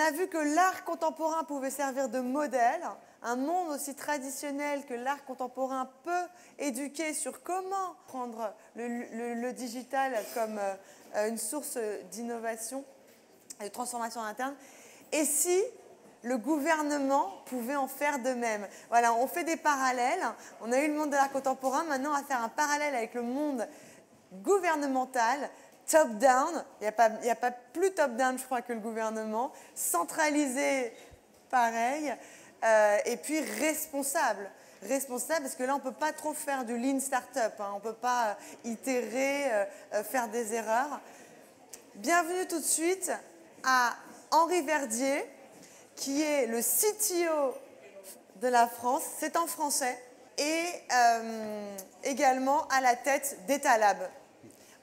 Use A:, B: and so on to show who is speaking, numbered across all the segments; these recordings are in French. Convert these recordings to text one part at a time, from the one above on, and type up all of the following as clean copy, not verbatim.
A: a vu que l'art contemporain pouvait servir de modèle, un monde aussi traditionnel que l'art contemporain peut éduquer sur comment prendre le digital comme une source d'innovation et de transformation interne. Et si le gouvernement pouvait en faire de même. Voilà, on fait des parallèles. On a eu le monde de l'art contemporain, maintenant on va faire un parallèle avec le monde gouvernemental, top-down. Il n'y a pas plus top-down, je crois, que le gouvernement. Centralisé, pareil. Et puis responsable. Responsable, parce que là, on ne peut pas trop faire du lean startup. Hein. On ne peut pas itérer, faire des erreurs. Bienvenue tout de suite à Henri Verdier, qui est le CTO de la France, c'est en français, et également à la tête d'Etalab.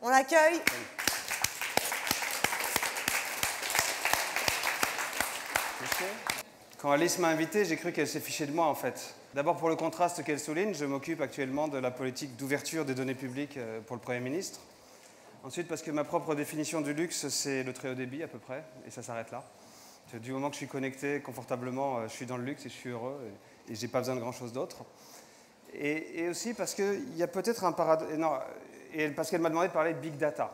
A: On l'accueille.
B: Quand Alice m'a invité, j'ai cru qu'elle s'est fichée de moi en fait. D'abord pour le contraste qu'elle souligne, je m'occupe actuellement de la politique d'ouverture des données publiques pour le Premier ministre. Ensuite parce que ma propre définition du luxe, c'est le très haut débit à peu près, et ça s'arrête là. Du moment que je suis connecté confortablement, je suis dans le luxe et je suis heureux et je n'ai pas besoin de grand-chose d'autre. Et aussi parce qu'il y a peut-être un paradoxe... Et parce qu'elle m'a demandé de parler de Big Data.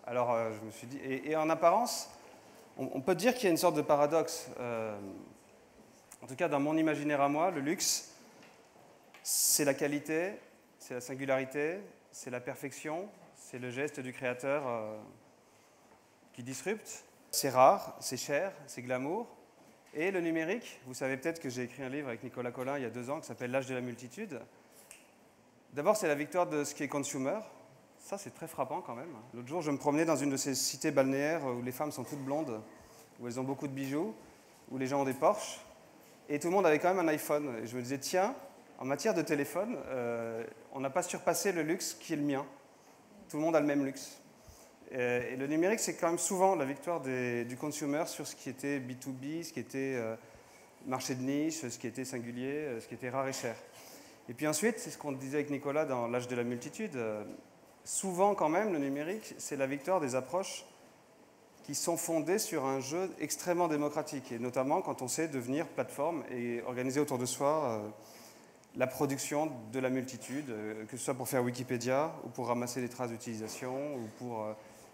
B: Alors je me suis dit... Et en apparence, on peut dire qu'il y a une sorte de paradoxe. En tout cas, dans mon imaginaire à moi, le luxe, c'est la qualité, c'est la singularité, c'est la perfection, c'est le geste du créateur qui disrupte. C'est rare, c'est cher, c'est glamour. Et le numérique, vous savez peut-être que j'ai écrit un livre avec Nicolas Collin il y a 2 ans qui s'appelle L'âge de la multitude. D'abord, c'est la victoire de ce qui est consumer. Ça, c'est très frappant quand même. L'autre jour, je me promenais dans une de ces cités balnéaires où les femmes sont toutes blondes, où elles ont beaucoup de bijoux, où les gens ont des Porsche. Et tout le monde avait quand même un iPhone. Et je me disais, tiens, en matière de téléphone, on n'a pas surpassé le luxe qui est le mien. Tout le monde a le même luxe. Et le numérique, c'est quand même souvent la victoire du consumer sur ce qui était B2B, ce qui était marché de niche, ce qui était singulier, ce qui était rare et cher. Et puis ensuite, c'est ce qu'on disait avec Nicolas dans L'âge de la multitude, souvent quand même, le numérique, c'est la victoire des approches qui sont fondées sur un jeu extrêmement démocratique, et notamment quand on sait devenir plateforme et organiser autour de soi la production de la multitude, que ce soit pour faire Wikipédia, ou pour ramasser des traces d'utilisation, ou pour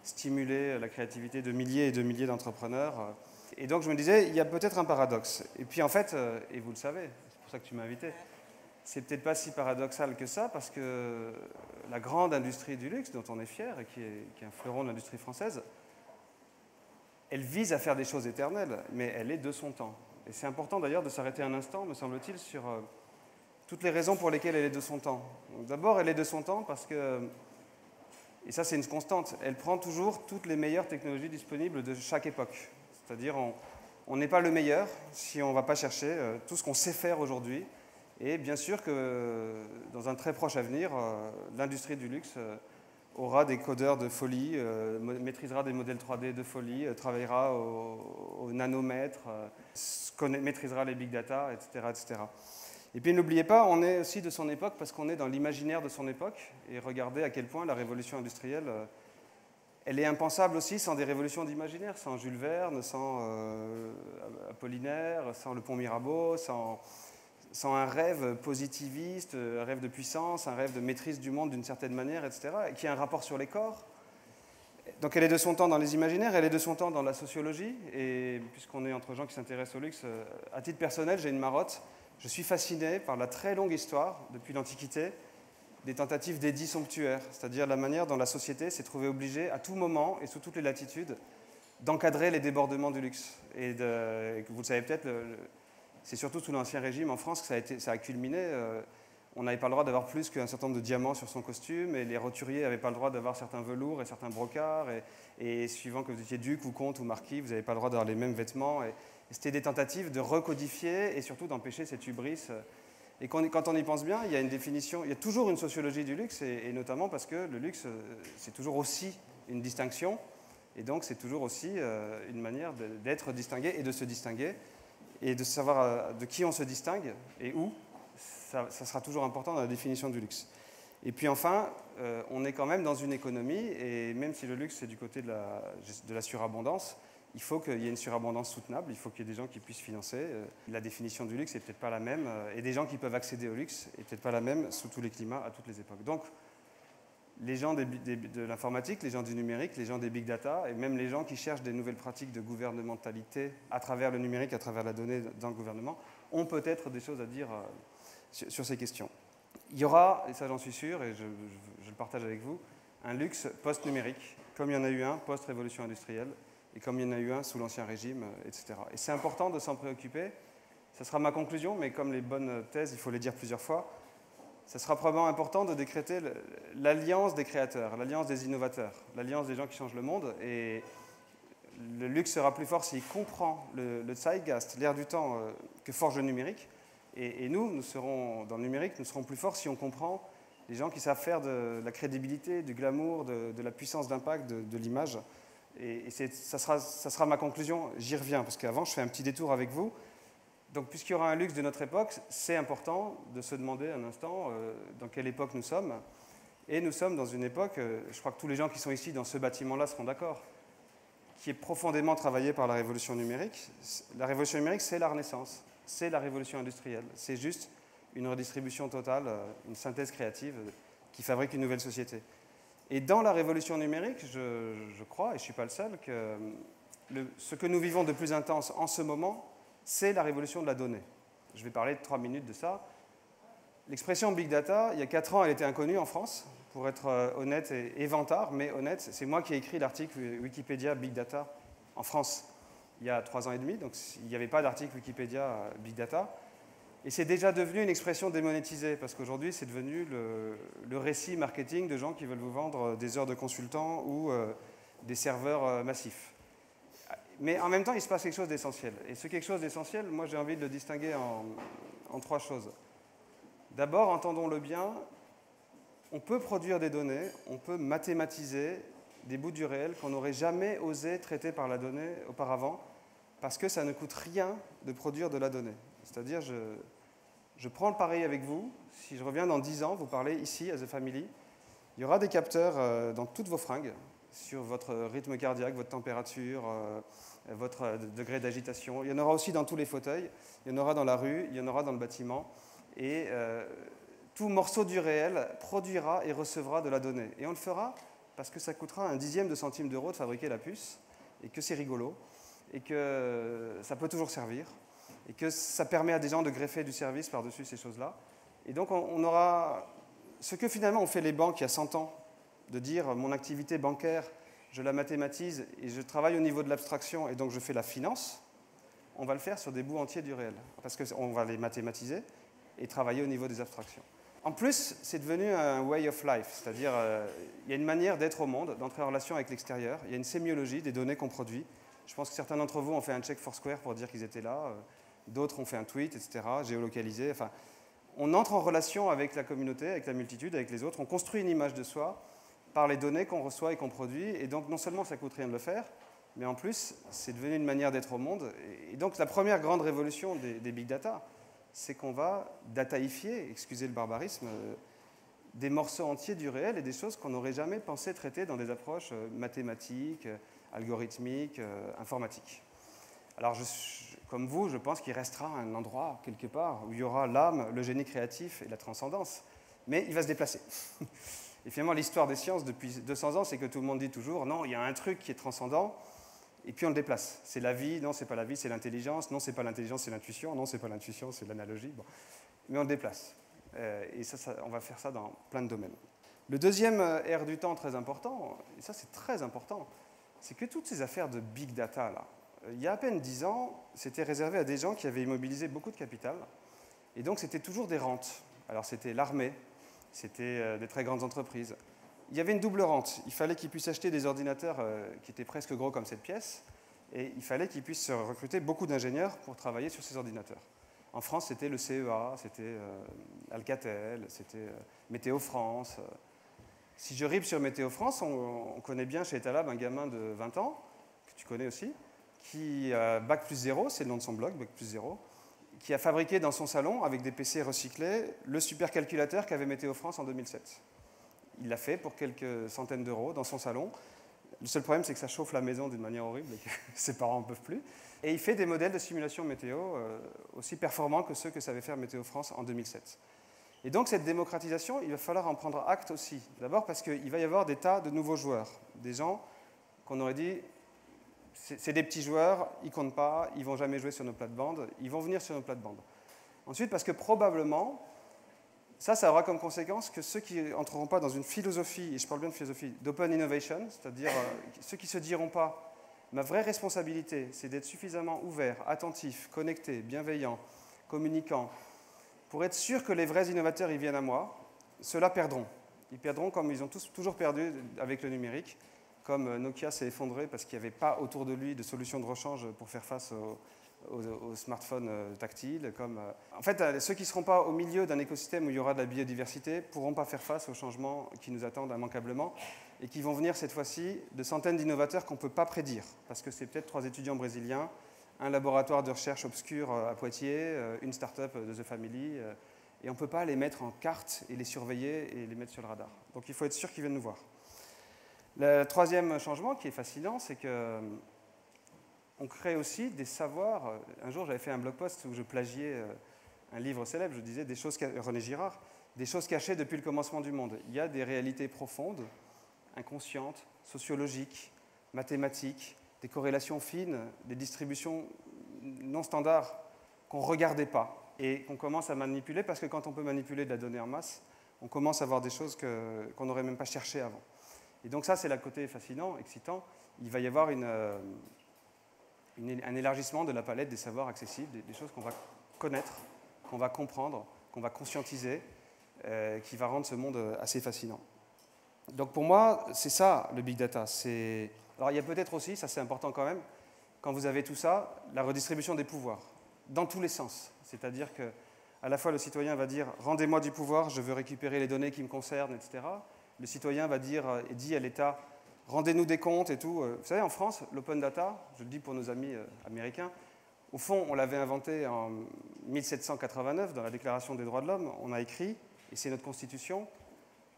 B: stimuler la créativité de milliers et de milliers d'entrepreneurs. Et donc je me disais, il y a peut-être un paradoxe. Et puis en fait, et vous le savez, c'est pour ça que tu m'as invité, c'est peut-être pas si paradoxal que ça, parce que la grande industrie du luxe, dont on est fier, et qui est un fleuron de l'industrie française, elle vise à faire des choses éternelles, mais elle est de son temps. Et c'est important d'ailleurs de s'arrêter un instant, me semble-t-il, sur toutes les raisons pour lesquelles elle est de son temps. D'abord, elle est de son temps parce que, et ça c'est une constante, elle prend toujours toutes les meilleures technologies disponibles de chaque époque. C'est-à-dire, on n'est pas le meilleur si on ne va pas chercher tout ce qu'on sait faire aujourd'hui. Et bien sûr que dans un très proche avenir, l'industrie du luxe aura des codeurs de folie, maîtrisera des modèles 3D de folie, travaillera au nanomètre, maîtrisera les big data, etc., etc. Et puis n'oubliez pas, on est aussi de son époque parce qu'on est dans l'imaginaire de son époque. Et regardez à quel point la révolution industrielle, elle est impensable aussi sans des révolutions d'imaginaire, sans Jules Verne, sans Apollinaire, sans le pont Mirabeau, sans un rêve positiviste, un rêve de puissance, un rêve de maîtrise du monde d'une certaine manière, etc., et qui a un rapport sur les corps. Donc elle est de son temps dans les imaginaires, elle est de son temps dans la sociologie, et puisqu'on est entre gens qui s'intéressent au luxe, à titre personnel, j'ai une marotte. Je suis fasciné par la très longue histoire, depuis l'Antiquité, des tentatives d'édits somptuaires, c'est-à-dire la manière dont la société s'est trouvée obligée, à tout moment et sous toutes les latitudes, d'encadrer les débordements du luxe. Et vous le savez peut-être, c'est surtout sous l'Ancien Régime en France que ça a culminé. On n'avait pas le droit d'avoir plus qu'un certain nombre de diamants sur son costume, et les roturiers n'avaient pas le droit d'avoir certains velours et certains brocards, et suivant que vous étiez duc ou comte ou marquis, vous n'avez pas le droit d'avoir les mêmes vêtements. Et c'était des tentatives de recodifier et surtout d'empêcher cette hubris. Et quand on y pense bien, il y a une définition, il y a toujours une sociologie du luxe, et notamment parce que le luxe, c'est toujours aussi une distinction, et donc c'est toujours aussi une manière d'être distingué et de se distinguer, et de savoir de qui on se distingue et où. Ça sera toujours important dans la définition du luxe. Et puis enfin, on est quand même dans une économie, et même si le luxe c'est du côté de la surabondance, il faut qu'il y ait une surabondance soutenable, il faut qu'il y ait des gens qui puissent financer. La définition du luxe n'est peut-être pas la même, et des gens qui peuvent accéder au luxe n'est peut-être pas la même sous tous les climats, à toutes les époques. Donc, les gens de l'informatique, les gens du numérique, les gens des big data, et même les gens qui cherchent des nouvelles pratiques de gouvernementalité à travers le numérique, à travers la donnée dans le gouvernement, ont peut-être des choses à dire sur ces questions. Il y aura, et ça j'en suis sûr, et je le partage avec vous, un luxe post-numérique, comme il y en a eu un post-révolution industrielle, et comme il y en a eu un sous l'Ancien Régime, etc. Et c'est important de s'en préoccuper. Ça sera ma conclusion, mais comme les bonnes thèses, il faut les dire plusieurs fois. Ça sera probablement important de décréter l'alliance des créateurs, l'alliance des innovateurs, l'alliance des gens qui changent le monde. Et le luxe sera plus fort s'il comprend le zeitgeist, l'air du temps que forge le numérique. Et nous serons, dans le numérique, nous serons plus forts si on comprend les gens qui savent faire de la crédibilité, du glamour, de la puissance d'impact, de l'image. Et ça sera ma conclusion. J'y reviens, parce qu'avant, je fais un petit détour avec vous. Donc, puisqu'il y aura un luxe de notre époque, c'est important de se demander un instant dans quelle époque nous sommes. Et nous sommes dans une époque, je crois que tous les gens qui sont ici dans ce bâtiment-là seront d'accord, qui est profondément travaillée par la révolution numérique. La révolution numérique, c'est la Renaissance, c'est la révolution industrielle. C'est juste une redistribution totale, une synthèse créative qui fabrique une nouvelle société. Et dans la révolution numérique, je crois, et je ne suis pas le seul, que ce que nous vivons de plus intense en ce moment, c'est la révolution de la donnée. Je vais parler de 3 minutes de ça. L'expression Big Data, il y a 4 ans, elle était inconnue en France, pour être honnête et vantard, mais honnête. C'est moi qui ai écrit l'article Wikipédia Big Data en France il y a 3 ans et demi, donc il n'y avait pas d'article Wikipédia Big Data. Et c'est déjà devenu une expression démonétisée, parce qu'aujourd'hui, c'est devenu le récit marketing de gens qui veulent vous vendre des heures de consultant ou des serveurs massifs. Mais en même temps, il se passe quelque chose d'essentiel. Et ce quelque chose d'essentiel, moi, j'ai envie de le distinguer en 3 choses. D'abord, entendons-le bien, on peut produire des données, on peut mathématiser des bouts du réel qu'on n'aurait jamais osé traiter par la donnée auparavant, parce que ça ne coûte rien de produire de la donnée. C'est-à-dire, je prends le pari avec vous, si je reviens dans 10 ans, vous parlez ici, as a family, il y aura des capteurs dans toutes vos fringues, sur votre rythme cardiaque, votre température, votre degré d'agitation. Il y en aura aussi dans tous les fauteuils, il y en aura dans la rue, il y en aura dans le bâtiment. Et tout morceau du réel produira et recevra de la donnée. Et on le fera parce que ça coûtera 1/10 de centime d'euro de fabriquer la puce, et que c'est rigolo, et que ça peut toujours servir, et que ça permet à des gens de greffer du service par-dessus ces choses-là. Et donc on aura ce que finalement ont fait les banques il y a 100 ans, de dire mon activité bancaire, je la mathématise et je travaille au niveau de l'abstraction et donc je fais la finance, on va le faire sur des bouts entiers du réel, parce qu'on va les mathématiser et travailler au niveau des abstractions. En plus, c'est devenu un way of life, c'est-à-dire il y a une manière d'être au monde, d'entrer en relation avec l'extérieur, il y a une sémiologie des données qu'on produit. Je pense que certains d'entre vous ont fait un check Foursquare pour dire qu'ils étaient là, d'autres ont fait un tweet, etc., géolocalisé. Enfin, on entre en relation avec la communauté, avec la multitude, avec les autres, on construit une image de soi par les données qu'on reçoit et qu'on produit, et donc non seulement ça ne coûte rien de le faire, mais en plus, c'est devenu une manière d'être au monde. Et donc la première grande révolution des big data, c'est qu'on va dataifier, excusez le barbarisme, des morceaux entiers du réel et des choses qu'on n'aurait jamais pensé traiter dans des approches mathématiques, algorithmiques, informatiques. Alors, comme vous, je pense qu'il restera un endroit, quelque part, où il y aura l'âme, le génie créatif et la transcendance. Mais il va se déplacer. Et finalement, l'histoire des sciences, depuis 200 ans, c'est que tout le monde dit toujours « non, il y a un truc qui est transcendant », et puis on le déplace. C'est la vie, non, c'est pas la vie, c'est l'intelligence, non, c'est pas l'intelligence, c'est l'intuition, non, c'est pas l'intuition, c'est l'analogie. Bon. Mais on le déplace. Et ça, on va faire ça dans plein de domaines. Le deuxième air du temps très important, et ça c'est très important, c'est que toutes ces affaires de big data, là, il y a à peine 10 ans, c'était réservé à des gens qui avaient immobilisé beaucoup de capital, et donc c'était toujours des rentes. Alors c'était l'armée, c'était des très grandes entreprises. Il y avait une double rente. Il fallait qu'ils puissent acheter des ordinateurs qui étaient presque gros comme cette pièce, et il fallait qu'ils puissent recruter beaucoup d'ingénieurs pour travailler sur ces ordinateurs. En France, c'était le CEA, c'était Alcatel, c'était Météo France. Si je ripe sur Météo France, on connaît bien chez Etalab un gamin de 20 ans, que tu connais aussi, qui a Bac+0, c'est le nom de son blog, Bac+0, qui a fabriqué dans son salon, avec des PC recyclés, le supercalculateur qu'avait Météo France en 2007. Il l'a fait pour quelques centaines d'euros dans son salon, Le seul problème, c'est que ça chauffe la maison d'une manière horrible et que ses parents n'en peuvent plus. Et il fait des modèles de simulation météo aussi performants que ceux que savait faire Météo France en 2007. Et donc cette démocratisation, il va falloir en prendre acte aussi. D'abord parce qu'il va y avoir des tas de nouveaux joueurs, des gens qu'on aurait dit, c'est des petits joueurs, ils ne comptent pas, ils ne vont jamais jouer sur nos plates-bandes, ils vont venir sur nos plates-bandes. Ensuite, parce que probablement, ça aura comme conséquence que ceux qui n'entreront pas dans une philosophie, et je parle bien de philosophie, d'open innovation, c'est-à-dire ceux qui ne se diront pas, ma vraie responsabilité, c'est d'être suffisamment ouvert, attentif, connecté, bienveillant, communicant, pour être sûr que les vrais innovateurs ils viennent à moi, ceux-là perdront. Ils perdront comme ils ont toujours perdu avec le numérique, comme Nokia s'est effondré parce qu'il n'y avait pas autour de lui de solutions de rechange pour faire face aux smartphones tactiles. En fait, ceux qui ne seront pas au milieu d'un écosystème où il y aura de la biodiversité ne pourront pas faire face aux changements qui nous attendent immanquablement et qui vont venir cette fois-ci de centaines d'innovateurs qu'on ne peut pas prédire, parce que c'est peut-être 3 étudiants brésiliens, un laboratoire de recherche obscur à Poitiers, une start-up de The Family, et on ne peut pas les mettre en carte et les surveiller et les mettre sur le radar. Donc il faut être sûr qu'ils viennent nous voir. Le troisième changement qui est fascinant, c'est qu'on crée aussi des savoirs. Un jour, j'avais fait un blog post où je plagiais un livre célèbre, je disais René Girard, des choses cachées depuis le commencement du monde. Il y a des réalités profondes, inconscientes, sociologiques, mathématiques, des corrélations fines, des distributions non standards qu'on ne regardait pas et qu'on commence à manipuler, parce que quand on peut manipuler de la donnée en masse, on commence à voir des choses qu'on n'aurait même pas cherchées avant. Et donc ça, c'est le côté fascinant, excitant. Il va y avoir un élargissement de la palette des savoirs accessibles, des choses qu'on va connaître, qu'on va comprendre, qu'on va conscientiser, qui va rendre ce monde assez fascinant. Donc pour moi, c'est ça le big data. Alors il y a peut-être aussi, ça c'est important quand même, quand vous avez tout ça, la redistribution des pouvoirs, dans tous les sens. C'est-à-dire qu'à la fois le citoyen va dire « rendez-moi du pouvoir, je veux récupérer les données qui me concernent, etc. » Le citoyen va dire et dit à l'État « rendez-nous des comptes et tout ». Vous savez, en France, l'open data, je le dis pour nos amis américains, au fond, on l'avait inventé en 1789 dans la Déclaration des droits de l'homme. On a écrit, et c'est notre constitution,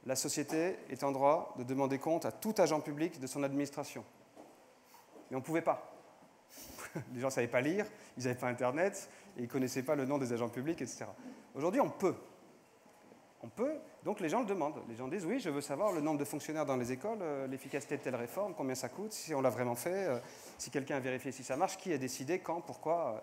B: la société est en droit de demander compte à tout agent public de son administration. Mais on ne pouvait pas. Les gens ne savaient pas lire, ils n'avaient pas Internet, et ils ne connaissaient pas le nom des agents publics, etc. Aujourd'hui, on peut. On peut, donc les gens le demandent. Les gens disent, oui, je veux savoir le nombre de fonctionnaires dans les écoles, l'efficacité de telle réforme, combien ça coûte, si on l'a vraiment fait, si quelqu'un a vérifié si ça marche, qui a décidé, quand, pourquoi.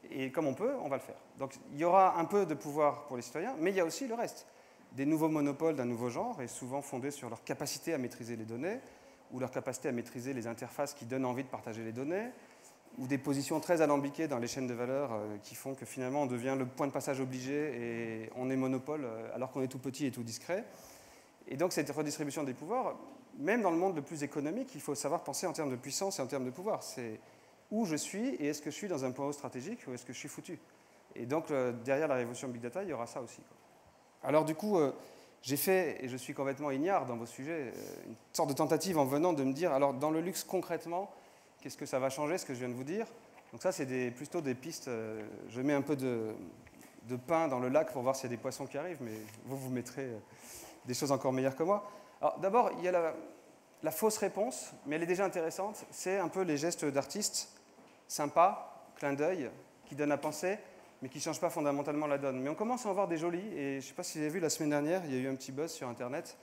B: Et comme on peut, on va le faire. Donc il y aura un peu de pouvoir pour les citoyens, mais il y a aussi le reste. Des nouveaux monopoles d'un nouveau genre, et souvent fondés sur leur capacité à maîtriser les données, ou leur capacité à maîtriser les interfaces qui donnent envie de partager les données, ou des positions très alambiquées dans les chaînes de valeur qui font que finalement on devient le point de passage obligé et on est monopole alors qu'on est tout petit et tout discret. Et donc cette redistribution des pouvoirs, même dans le monde le plus économique, il faut savoir penser en termes de puissance et en termes de pouvoir. C'est où je suis et est-ce que je suis dans un point haut stratégique ou est-ce que je suis foutu. Et donc derrière la révolution Big Data, il y aura ça aussi. Alors du coup, j'ai fait, et je suis complètement ignare dans vos sujets, une sorte de tentative en venant de me dire, alors dans le luxe concrètement, qu'est-ce que ça va changer, ce que je viens de vous dire? Donc ça, c'est plutôt des pistes. Je mets un peu de pain dans le lac pour voir s'il y a des poissons qui arrivent, mais vous mettrez des choses encore meilleures que moi. Alors d'abord, il y a la fausse réponse, mais elle est déjà intéressante. C'est un peu les gestes d'artistes, sympas, clin d'œil, qui donnent à penser, mais qui ne changent pas fondamentalement la donne. Mais on commence à en voir des jolis, et je ne sais pas si vous avez vu la semaine dernière, il y a eu un petit buzz sur Internet.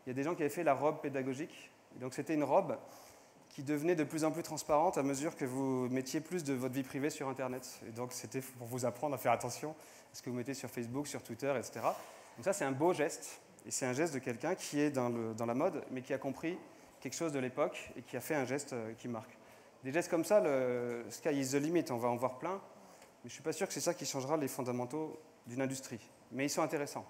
B: Il y a des gens qui avaient fait la robe pédagogique. Et donc c'était une robe qui devenait de plus en plus transparente à mesure que vous mettiez plus de votre vie privée sur Internet. Et donc c'était pour vous apprendre à faire attention à ce que vous mettez sur Facebook, sur Twitter, etc. Donc ça, c'est un beau geste, et c'est un geste de quelqu'un qui est dans la mode, mais qui a compris quelque chose de l'époque et qui a fait un geste qui marque. Des gestes comme ça, le sky is the limit, on va en voir plein, mais je ne suis pas sûr que c'est ça qui changera les fondamentaux d'une industrie. Mais ils sont intéressants.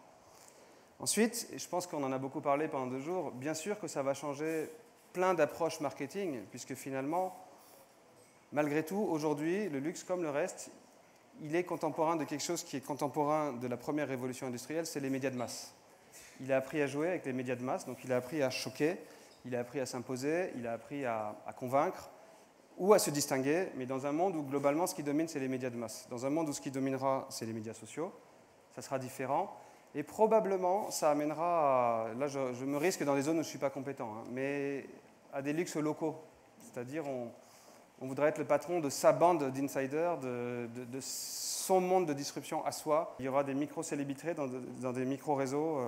B: Ensuite, et je pense qu'on en a beaucoup parlé pendant 2 jours, bien sûr que ça va changer plein d'approches marketing, puisque finalement, malgré tout, aujourd'hui, le luxe, comme le reste, il est contemporain de quelque chose qui est contemporain de la première révolution industrielle, c'est les médias de masse. Il a appris à jouer avec les médias de masse, donc il a appris à choquer, il a appris à s'imposer, il a appris à convaincre ou à se distinguer, mais dans un monde où globalement ce qui domine, c'est les médias de masse. Dans un monde où ce qui dominera, c'est les médias sociaux, ça sera différent. Et probablement, ça amènera, là je me risque dans des zones où je ne suis pas compétent, hein, mais à des luxes locaux. C'est-à-dire, on voudrait être le patron de sa bande d'insiders, de son monde de disruption à soi. Il y aura des micro-célébrités dans des micro-réseaux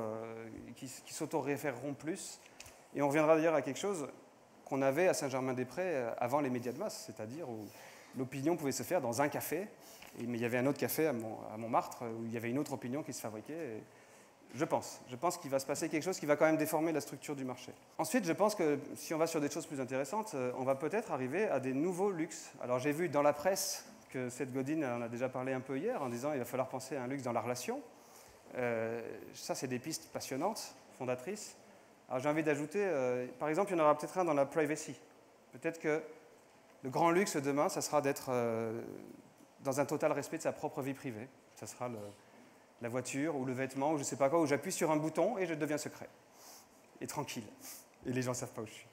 B: qui s'auto-référeront plus. Et on reviendra d'ailleurs à quelque chose qu'on avait à Saint-Germain-des-Prés avant les médias de masse, c'est-à-dire où l'opinion pouvait se faire dans un café, mais il y avait un autre café à Montmartre où il y avait une autre opinion qui se fabriquait. Et je pense qu'il va se passer quelque chose qui va quand même déformer la structure du marché. Ensuite, je pense que si on va sur des choses plus intéressantes, on va peut-être arriver à des nouveaux luxes. Alors j'ai vu dans la presse que Seth Godin en a déjà parlé un peu hier, en disant qu'il va falloir penser à un luxe dans la relation. Ça, c'est des pistes passionnantes, fondatrices. Alors j'ai envie d'ajouter, par exemple, il y en aura peut-être un dans la privacy. Peut-être que le grand luxe demain, ça sera d'être dans un total respect de sa propre vie privée. Ça sera la voiture ou le vêtement ou je ne sais pas quoi, où j'appuie sur un bouton et je deviens secret. Et tranquille. Et les gens ne savent pas où je suis.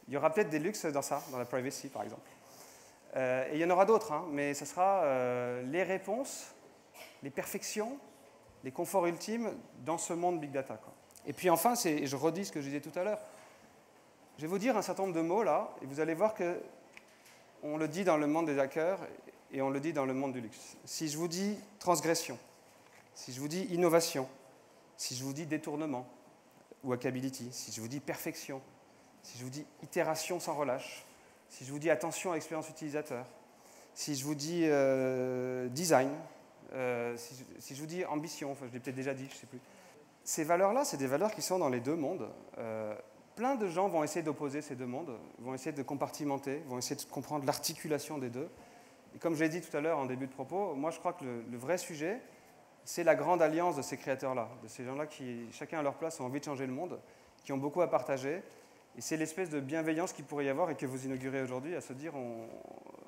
B: Il y aura peut-être des luxes dans ça, dans la privacy par exemple. Et il y en aura d'autres, hein, mais ce sera les réponses, les perfections, les conforts ultimes dans ce monde big data, quoi. Et puis enfin, et je redis ce que je disais tout à l'heure, je vais vous dire un certain nombre de mots là, et vous allez voir qu'on le dit dans le monde des hackers et on le dit dans le monde du luxe. Si je vous dis transgression, si je vous dis innovation, si je vous dis détournement ou hackability, si je vous dis perfection, si je vous dis itération sans relâche, si je vous dis attention à l'expérience utilisateur, si je vous dis design, si je vous dis ambition, enfin je l'ai peut-être déjà dit, je ne sais plus. Ces valeurs-là, c'est des valeurs qui sont dans les deux mondes. Plein de gens vont essayer d'opposer ces deux mondes, vont essayer de compartimenter, vont essayer de comprendre l'articulation des deux. Et comme je l'ai dit tout à l'heure en début de propos, moi je crois que le vrai sujet, c'est la grande alliance de ces créateurs-là, de ces gens-là qui, chacun à leur place, ont envie de changer le monde, qui ont beaucoup à partager. Et c'est l'espèce de bienveillance qu'il pourrait y avoir et que vous inaugurez aujourd'hui, à se dire,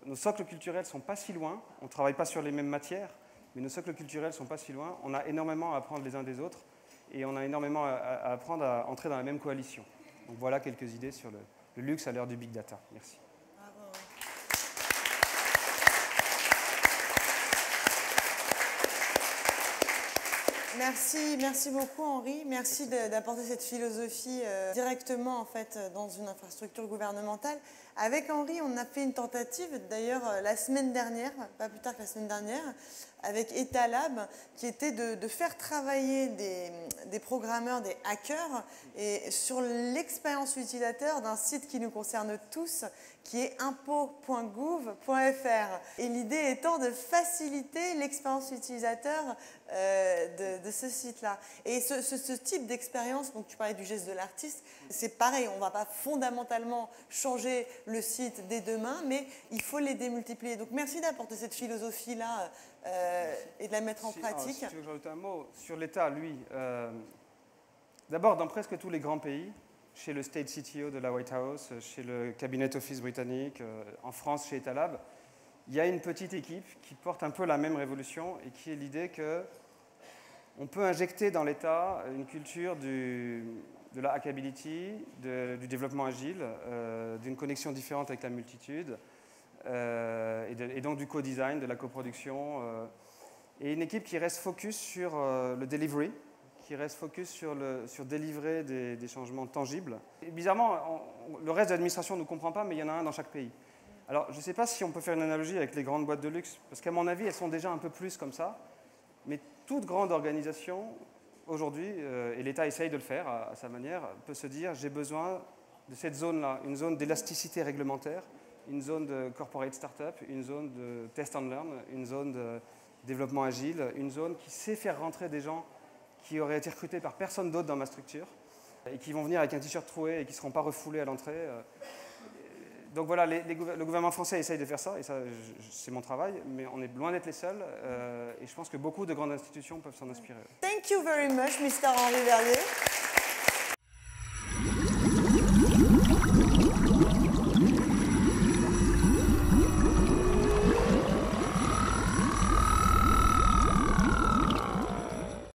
B: nos socles culturels ne sont pas si loin, on ne travaille pas sur les mêmes matières, mais nos socles culturels ne sont pas si loin, on a énormément à apprendre les uns des autres et on a énormément à apprendre à entrer dans la même coalition. Donc voilà quelques idées sur le luxe à l'heure du big data. Merci.
A: Merci beaucoup Henri. Merci d'apporter cette philosophie directement en fait dans une infrastructure gouvernementale. Avec Henri, on a fait une tentative d'ailleurs la semaine dernière, pas plus tard que la semaine dernière, avec Etalab, qui était de faire travailler des programmeurs, des hackers, et sur l'expérience utilisateur d'un site qui nous concerne tous, qui est impôts.gouv.fr. Et l'idée étant de faciliter l'expérience utilisateur de ce site-là. Et ce type d'expérience, donc tu parlais du geste de l'artiste, c'est pareil, on ne va pas fondamentalement changer le site dès demain, mais il faut les démultiplier. Donc merci d'apporter cette philosophie-là et de la mettre en pratique.
B: Si tu veux que j'ajoute un mot sur l'État, lui, d'abord dans presque tous les grands pays, chez le State CTO de la White House, chez le Cabinet Office britannique, en France chez Etalab, il y a une petite équipe qui porte un peu la même révolution et qui est l'idée qu'on peut injecter dans l'État une culture de la hackability, du développement agile, d'une connexion différente avec la multitude, et donc du co-design, de la coproduction, et une équipe qui reste focus sur le delivery, qui reste focus sur délivrer des changements tangibles. Et bizarrement, le reste de l'administration ne nous comprend pas, mais il y en a un dans chaque pays. Alors, je ne sais pas si on peut faire une analogie avec les grandes boîtes de luxe, parce qu'à mon avis, elles sont déjà un peu plus comme ça, mais toute grande organisation, aujourd'hui, et l'État essaye de le faire à sa manière, peut se dire, j'ai besoin de cette zone-là, une zone d'élasticité réglementaire, une zone de corporate startup, une zone de test and learn, une zone de développement agile, une zone qui sait faire rentrer des gens qui auraient été recrutés par personne d'autre dans ma structure et qui vont venir avec un t-shirt troué et qui ne seront pas refoulés à l'entrée. Donc voilà, le gouvernement français essaye de faire ça, et ça, c'est mon travail, mais on est loin d'être les seuls, et je pense que beaucoup de grandes institutions peuvent s'en inspirer.
A: Thank you very much, Mr. Henri Verdier.